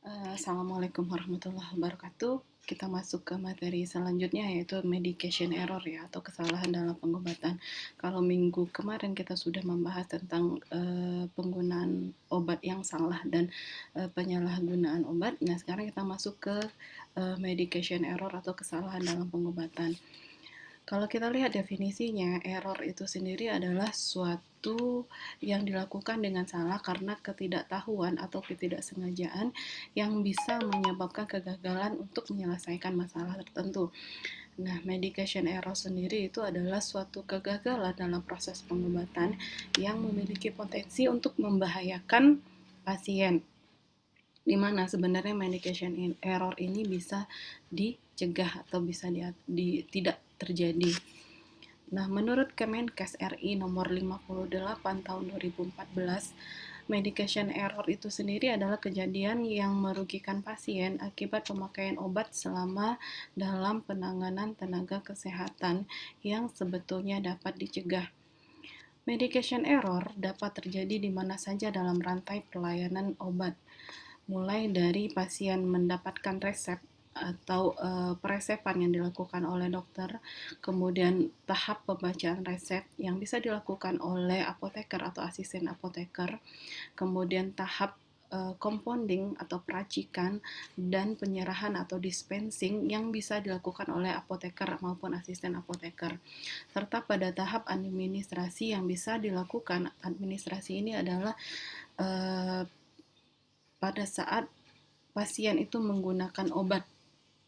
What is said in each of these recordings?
Assalamualaikum warahmatullahi wabarakatuh. Kita masuk ke materi selanjutnya yaitu medication error ya atau kesalahan dalam pengobatan. Kalau minggu kemarin kita sudah membahas tentang penggunaan obat yang salah dan penyalahgunaan obat. Nah, sekarang kita masuk ke medication error atau kesalahan dalam pengobatan. Kalau kita lihat definisinya, error itu sendiri adalah suatu yang dilakukan dengan salah karena ketidaktahuan atau ketidaksengajaan yang bisa menyebabkan kegagalan untuk menyelesaikan masalah tertentu. Nah, medication error sendiri itu adalah suatu kegagalan dalam proses pengobatan yang memiliki potensi untuk membahayakan pasien, di mana sebenarnya medication error ini bisa dicegah atau bisa tidak terjadi. Nah, menurut Kemenkes RI nomor 58 tahun 2014, medication error itu sendiri adalah kejadian yang merugikan pasien akibat pemakaian obat selama dalam penanganan tenaga kesehatan yang sebetulnya dapat dicegah. Medication error dapat terjadi di mana saja dalam rantai pelayanan obat, mulai dari pasien mendapatkan resep atau peresepan yang dilakukan oleh dokter, kemudian tahap pembacaan resep yang bisa dilakukan oleh apoteker atau asisten apoteker, kemudian tahap compounding atau peracikan, dan penyerahan atau dispensing yang bisa dilakukan oleh apoteker maupun asisten apoteker. Serta pada tahap administrasi yang bisa dilakukan. Administrasi ini adalah pada saat pasien itu menggunakan obat,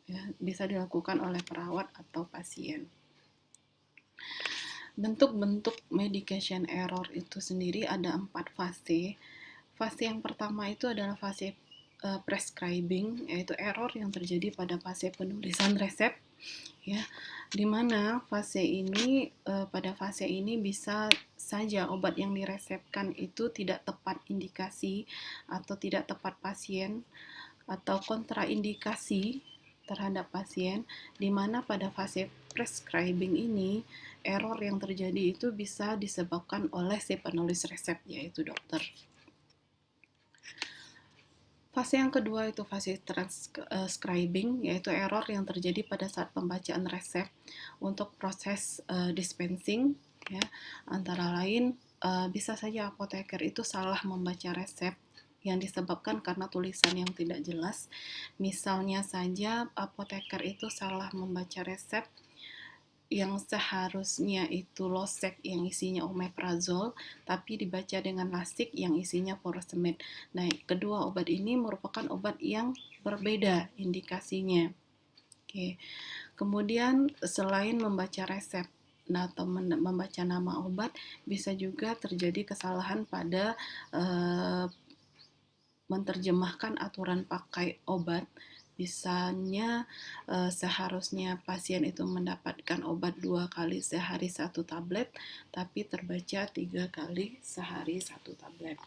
ya, bisa dilakukan oleh perawat atau pasien. Bentuk-bentuk medication error itu sendiri ada 4 fase. Fase yang pertama itu adalah fase prescribing, yaitu error yang terjadi pada fase penulisan resep, ya, di mana pada fase ini bisa saja obat yang diresepkan itu tidak tepat indikasi atau tidak tepat pasien atau kontraindikasi terhadap pasien, di mana pada fase prescribing ini error yang terjadi itu bisa disebabkan oleh si penulis resep, yaitu dokter. Fase yang kedua itu fase transcribing, yaitu error yang terjadi pada saat pembacaan resep untuk proses dispensing, ya. Antara lain bisa saja apoteker itu salah membaca resep yang disebabkan karena tulisan yang tidak jelas. Misalnya saja apoteker itu salah membaca resep yang seharusnya itu Losec yang isinya omeprazol, tapi dibaca dengan Lasix yang isinya furosemide. Nah, kedua obat ini merupakan obat yang berbeda indikasinya. Oke. Kemudian selain membaca resep atau membaca nama obat, bisa juga terjadi kesalahan pada menerjemahkan aturan pakai obat. Misalnya seharusnya pasien itu mendapatkan obat 2 kali sehari 1 tablet, tapi terbaca 3 kali sehari 1 tablet.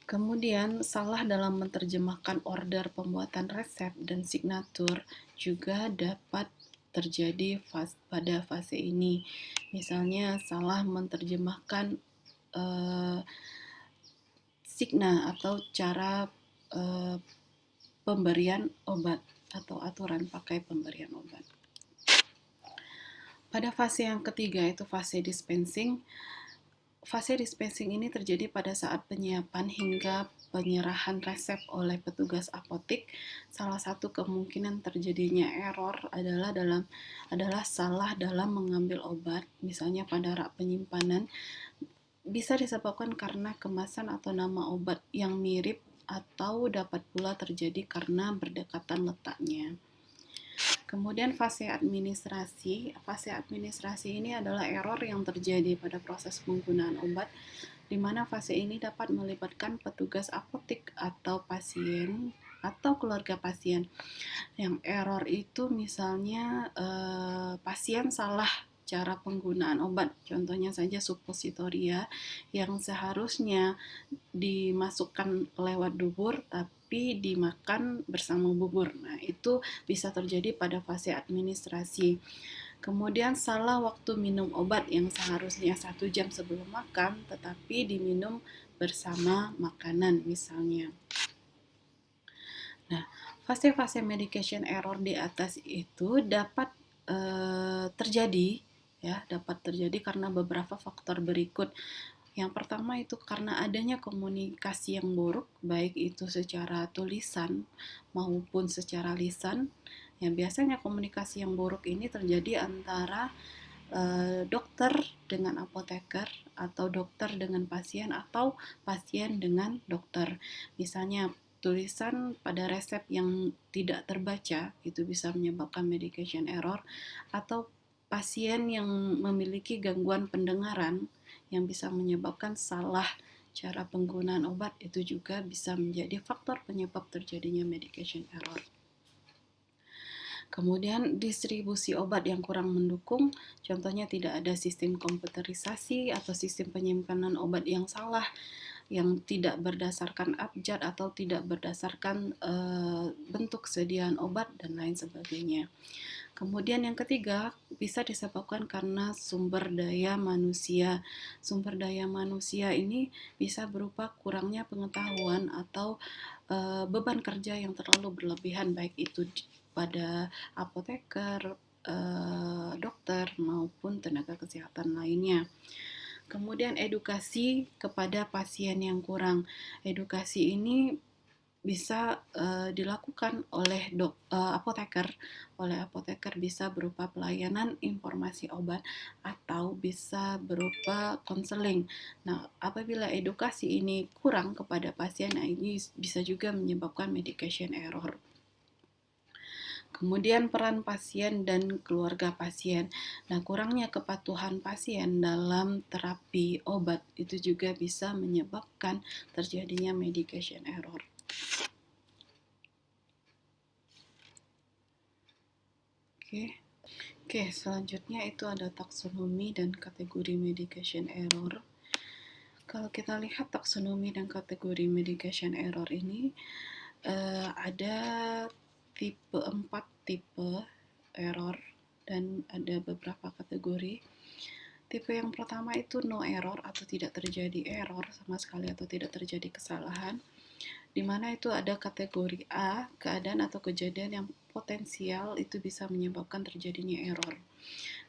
Kemudian salah dalam menerjemahkan order pembuatan resep dan signatur juga dapat terjadi pada fase ini. Misalnya salah menerjemahkan signa atau cara pemberian obat atau aturan pakai pemberian obat. Pada fase yang ketiga itu fase dispensing. Fase dispensing ini terjadi pada saat penyiapan hingga penyerahan resep oleh petugas apotek. Salah satu kemungkinan terjadinya error adalah salah dalam mengambil obat, misalnya pada rak penyimpanan. Bisa disebabkan karena kemasan atau nama obat yang mirip, atau dapat pula terjadi karena berdekatan letaknya. Kemudian fase administrasi. Fase administrasi ini adalah error yang terjadi pada proses penggunaan obat, di mana fase ini dapat melibatkan petugas apotek atau pasien atau keluarga pasien. Yang error itu misalnya pasien salah cara penggunaan obat, contohnya saja suppositoria yang seharusnya dimasukkan lewat dubur tapi dimakan bersama bubur. Nah, itu bisa terjadi pada fase administrasi. Kemudian salah waktu minum obat yang seharusnya 1 jam sebelum makan, tetapi diminum bersama makanan misalnya. Nah, fase-fase medication error di atas itu dapat terjadi, ya, dapat terjadi karena beberapa faktor berikut. Yang pertama itu karena adanya komunikasi yang buruk, baik itu secara tulisan maupun secara lisan. Yang biasanya komunikasi yang buruk ini terjadi antara dokter dengan apoteker, atau dokter dengan pasien, atau pasien dengan dokter. Misalnya tulisan pada resep yang tidak terbaca itu bisa menyebabkan medication error, atau pasien yang memiliki gangguan pendengaran yang bisa menyebabkan salah cara penggunaan obat, itu juga bisa menjadi faktor penyebab terjadinya medication error. Kemudian distribusi obat yang kurang mendukung, contohnya tidak ada sistem komputerisasi atau sistem penyimpanan obat yang salah, yang tidak berdasarkan abjad atau tidak berdasarkan bentuk sediaan obat dan lain sebagainya. Kemudian yang ketiga bisa disebabkan karena sumber daya manusia. Sumber daya manusia ini bisa berupa kurangnya pengetahuan atau beban kerja yang terlalu berlebihan, baik itu pada apoteker, dokter maupun tenaga kesehatan lainnya. Kemudian edukasi kepada pasien yang kurang. Edukasi ini bisa dilakukan oleh apoteker. Oleh apoteker bisa berupa pelayanan informasi obat atau bisa berupa konseling. Nah, apabila edukasi ini kurang kepada pasien, nah ini bisa juga menyebabkan medication error. Kemudian peran pasien dan keluarga pasien. Nah, kurangnya kepatuhan pasien dalam terapi obat itu juga bisa menyebabkan terjadinya medication error. Oke, selanjutnya itu ada taksonomi dan kategori medication error. Kalau kita lihat taksonomi dan kategori medication error ini, ada 4 tipe error dan ada beberapa kategori. Tipe yang pertama itu no error atau tidak terjadi error sama sekali atau tidak terjadi kesalahan, di mana itu ada kategori A, keadaan atau kejadian yang potensial itu bisa menyebabkan terjadinya error.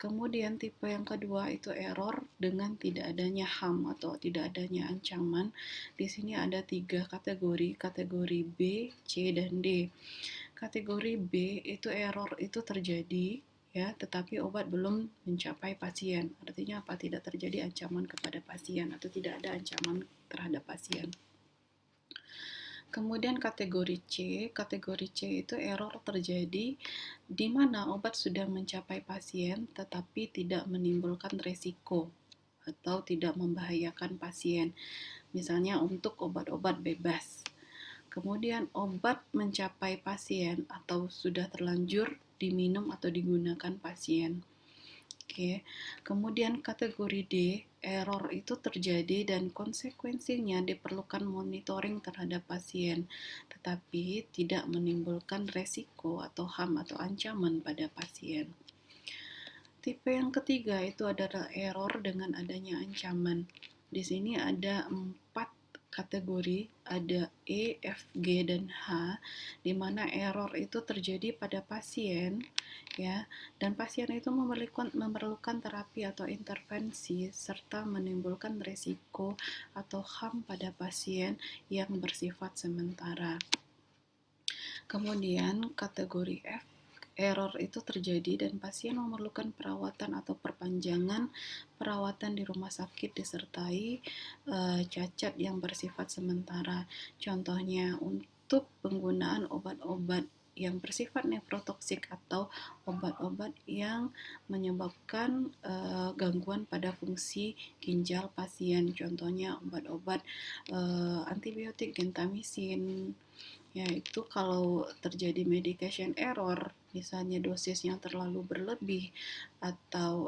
Kemudian tipe yang kedua itu error dengan tidak adanya HAM atau tidak adanya ancaman. Di sini ada 3 kategori B, C, dan D. Kategori B itu error itu terjadi, ya, tetapi obat belum mencapai pasien. Artinya apa? Tidak terjadi ancaman kepada pasien atau tidak ada ancaman terhadap pasien. Kemudian kategori C itu error terjadi di mana obat sudah mencapai pasien tetapi tidak menimbulkan resiko atau tidak membahayakan pasien. Misalnya untuk obat-obat bebas. Kemudian obat mencapai pasien atau sudah terlanjur diminum atau digunakan pasien. Oke. Kemudian kategori D, error itu terjadi dan konsekuensinya diperlukan monitoring terhadap pasien, tetapi tidak menimbulkan resiko atau HAM atau ancaman pada pasien. Tipe yang ketiga itu adalah error dengan adanya ancaman. Di sini ada 4 kategori, ada E, F, G, dan H, di mana error itu terjadi pada pasien, ya, dan pasien itu memerlukan terapi atau intervensi serta menimbulkan resiko atau HAM pada pasien yang bersifat sementara. Kemudian kategori F, error itu terjadi dan pasien memerlukan perawatan atau perpanjangan perawatan di rumah sakit disertai cacat yang bersifat sementara. Contohnya untuk penggunaan obat-obat yang bersifat nefrotoksik atau obat-obat yang menyebabkan gangguan pada fungsi ginjal pasien. Contohnya obat-obat antibiotik gentamisin. Ya, itu kalau terjadi medication error, misalnya dosisnya terlalu berlebih atau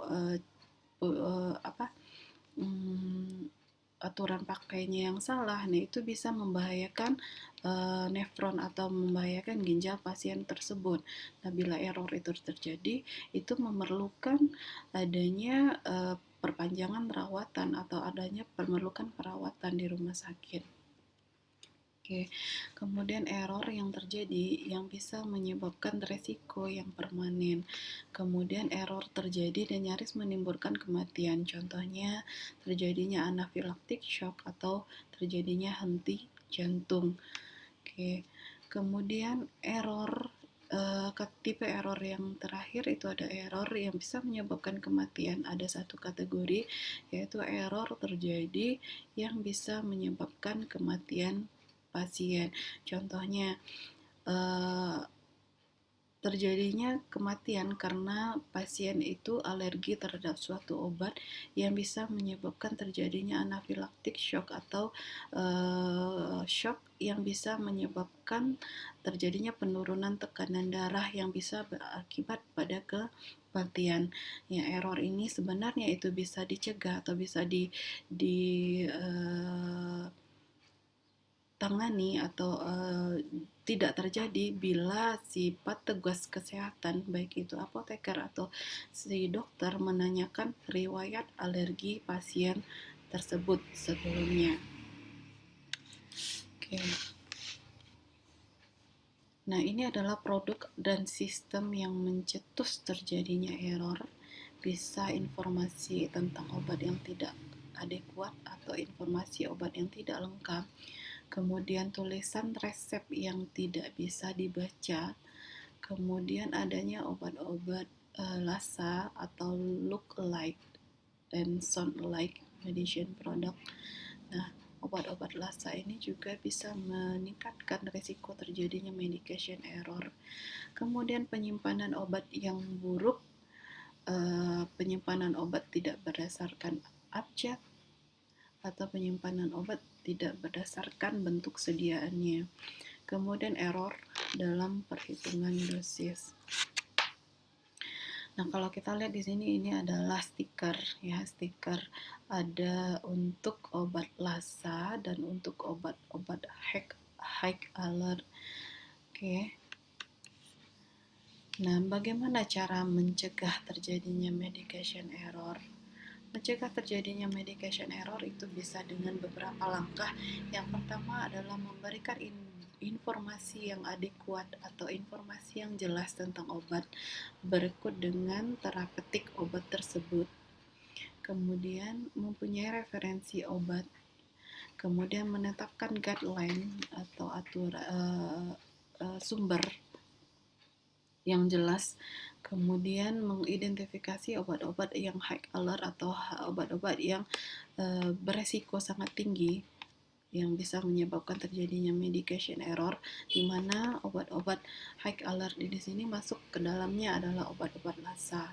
aturan pakainya yang salah, nah itu bisa membahayakan nefron atau membahayakan ginjal pasien tersebut. Nah, bila error itu terjadi, itu memerlukan adanya perpanjangan perawatan atau adanya memerlukan perawatan di rumah sakit. Oke, kemudian error yang terjadi yang bisa menyebabkan resiko yang permanen. Kemudian error terjadi dan nyaris menimbulkan kematian. Contohnya terjadinya anafilaktik shock atau terjadinya henti jantung. Oke, kemudian tipe error yang terakhir itu ada error yang bisa menyebabkan kematian. Ada satu kategori yaitu error terjadi yang bisa menyebabkan kematian pasien. Contohnya terjadinya kematian karena pasien itu alergi terhadap suatu obat yang bisa menyebabkan terjadinya anafilaktik shock atau shock yang bisa menyebabkan terjadinya penurunan tekanan darah yang bisa berakibat pada kematian. Ya, error ini sebenarnya itu bisa dicegah atau bisa tangani atau tidak terjadi bila si petugas kesehatan baik itu apoteker atau si dokter menanyakan riwayat alergi pasien tersebut sebelumnya. Oke. Nah, ini adalah produk dan sistem yang mencetus terjadinya error. Bisa informasi tentang obat yang tidak adekuat atau informasi obat yang tidak lengkap. Kemudian tulisan resep yang tidak bisa dibaca, kemudian adanya obat-obat lasa atau look alike dan sound alike medicine product. Nah, obat-obat lasa ini juga bisa meningkatkan risiko terjadinya medication error. Kemudian penyimpanan obat yang buruk, penyimpanan obat tidak berdasarkan abjad atau penyimpanan obat tidak berdasarkan bentuk sediaannya. Kemudian error dalam perhitungan dosis. Nah, kalau kita lihat di sini ini adalah stiker ya, stiker ada untuk obat lasa dan untuk obat high alert. Oke. Nah, bagaimana cara mencegah terjadinya medication error? Mencegah terjadinya medication error itu bisa dengan beberapa langkah. Yang pertama adalah memberikan informasi yang adekuat atau informasi yang jelas tentang obat berikut dengan terapeutik obat tersebut. Kemudian mempunyai referensi obat. Kemudian menetapkan guideline atau sumber yang jelas. Kemudian mengidentifikasi obat-obat yang high alert atau obat-obat yang beresiko sangat tinggi yang bisa menyebabkan terjadinya medication error, di mana obat-obat high alert di sini masuk ke dalamnya adalah obat-obat lasa.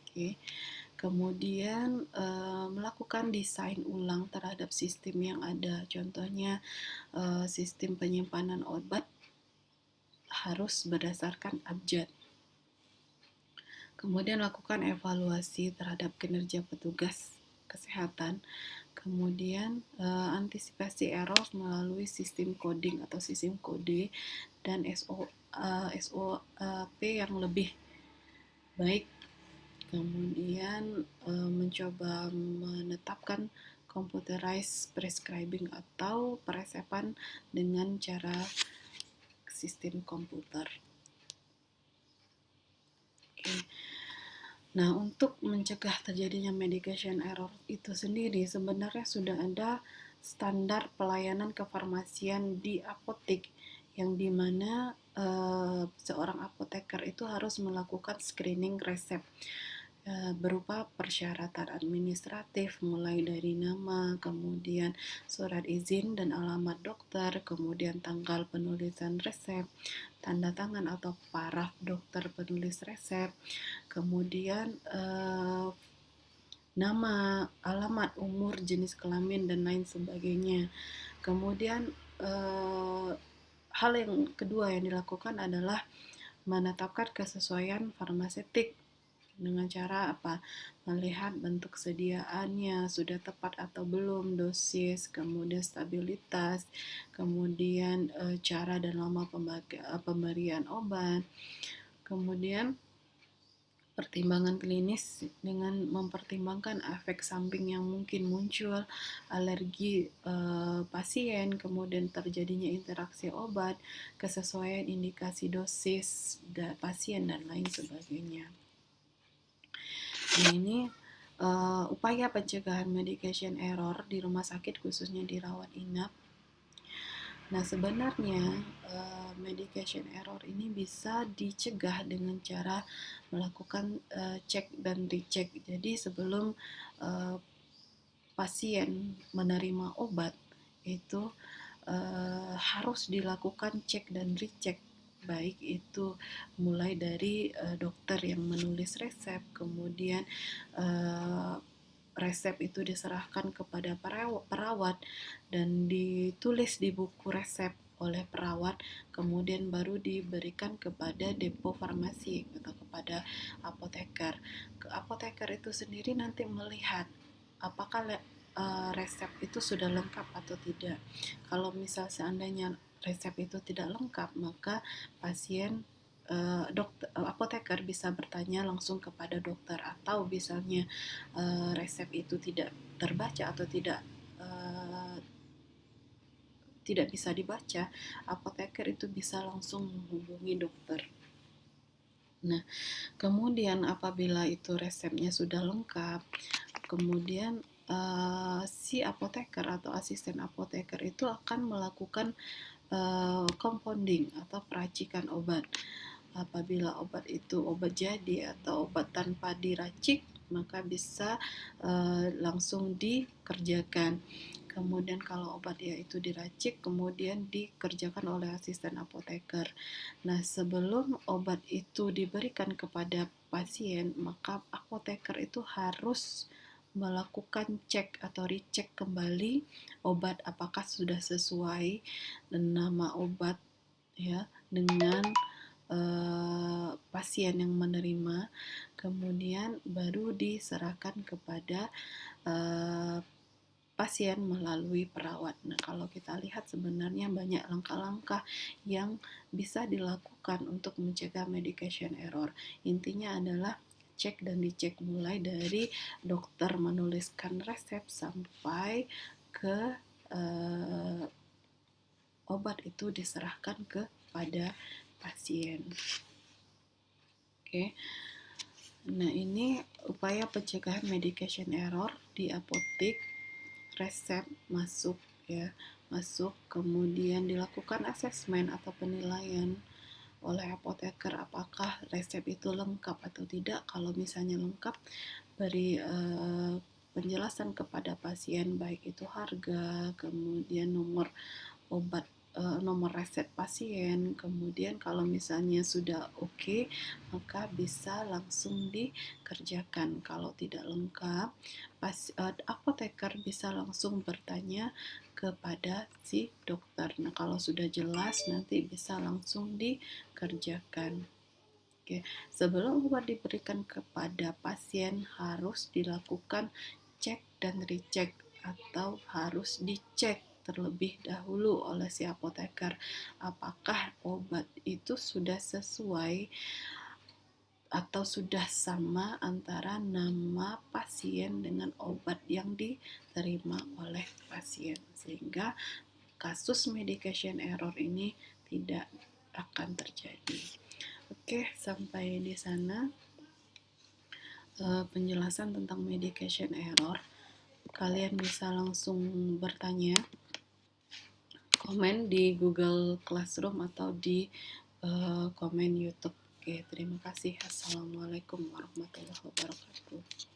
Oke. Kemudian melakukan desain ulang terhadap sistem yang ada. Contohnya sistem penyimpanan obat harus berdasarkan abjad. Kemudian lakukan evaluasi terhadap kinerja petugas kesehatan. Kemudian antisipasi error melalui sistem coding atau sistem kode dan SOP yang lebih baik. Kemudian mencoba menetapkan computerized prescribing atau peresepan dengan cara sistem komputer. Oke. Nah, untuk mencegah terjadinya medication error itu sendiri sebenarnya sudah ada standar pelayanan kefarmasian di apotek yang dimana seorang apoteker itu harus melakukan screening resep berupa persyaratan administratif mulai dari nama, kemudian surat izin dan alamat dokter, kemudian tanggal penulisan resep, tanda tangan atau paraf dokter penulis resep, kemudian nama, alamat, umur, jenis kelamin, dan lain sebagainya. Kemudian hal yang kedua yang dilakukan adalah menetapkan kesesuaian farmaseutik dengan cara apa? Melihat bentuk sediaannya sudah tepat atau belum, dosis, kemudian stabilitas, kemudian cara dan lama pemberian obat, kemudian pertimbangan klinis dengan mempertimbangkan efek samping yang mungkin muncul, alergi pasien, kemudian terjadinya interaksi obat, kesesuaian indikasi dosis pasien, dan lain sebagainya. Nah, ini upaya pencegahan medication error di rumah sakit, khususnya di rawat inap. Nah, sebenarnya medication error ini bisa dicegah dengan cara melakukan cek dan recheck. Jadi sebelum pasien menerima obat itu harus dilakukan cek dan recheck, baik itu mulai dari dokter yang menulis resep, kemudian resep itu diserahkan kepada perawat dan ditulis di buku resep oleh perawat, kemudian baru diberikan kepada depo farmasi atau kepada apoteker. Apoteker itu sendiri nanti melihat apakah resep itu sudah lengkap atau tidak. Kalau misal seandainya resep itu tidak lengkap, maka pasien apoteker bisa bertanya langsung kepada dokter, atau misalnya resep itu tidak terbaca atau tidak bisa dibaca, apoteker itu bisa langsung menghubungi dokter. Nah, kemudian apabila itu resepnya sudah lengkap, kemudian si apoteker atau asisten apoteker itu akan melakukan compounding atau peracikan obat. Apabila obat itu obat jadi atau obat tanpa diracik, maka bisa langsung dikerjakan. Kemudian kalau obat itu diracik, kemudian dikerjakan oleh asisten apoteker. Nah, sebelum obat itu diberikan kepada pasien, maka apoteker itu harus melakukan cek atau recheck kembali obat apakah sudah sesuai nama obat ya dengan pasien yang menerima, kemudian baru diserahkan kepada pasien melalui perawat. Nah, kalau kita lihat sebenarnya banyak langkah-langkah yang bisa dilakukan untuk mencegah medication error. Intinya adalah cek dan dicek mulai dari dokter menuliskan resep sampai ke obat itu diserahkan kepada pasien. Oke. Nah, ini upaya pencegahan medication error di apotek. Resep masuk ya, kemudian dilakukan asesmen atau penilaian oleh apoteker apakah resep itu lengkap atau tidak. Kalau misalnya lengkap, beri penjelasan kepada pasien, baik itu harga, kemudian nomor obat, nomor resep pasien. Kemudian kalau misalnya sudah oke, maka bisa langsung dikerjakan. Kalau tidak lengkap, apoteker bisa langsung bertanya kepada si dokter. Nah, kalau sudah jelas nanti bisa langsung dikerjakan. Oke, sebelum obat diberikan kepada pasien harus dilakukan cek dan recheck, atau harus dicek terlebih dahulu oleh si apoteker apakah obat itu sudah sesuai atau sudah sama antara nama pasien dengan obat yang diterima oleh pasien, sehingga kasus medication error ini tidak akan terjadi. Oke, sampai di sana penjelasan tentang medication error. Kalian bisa langsung bertanya, komen di Google Classroom atau di komen YouTube. Oke, terima kasih. Assalamualaikum warahmatullahi wabarakatuh.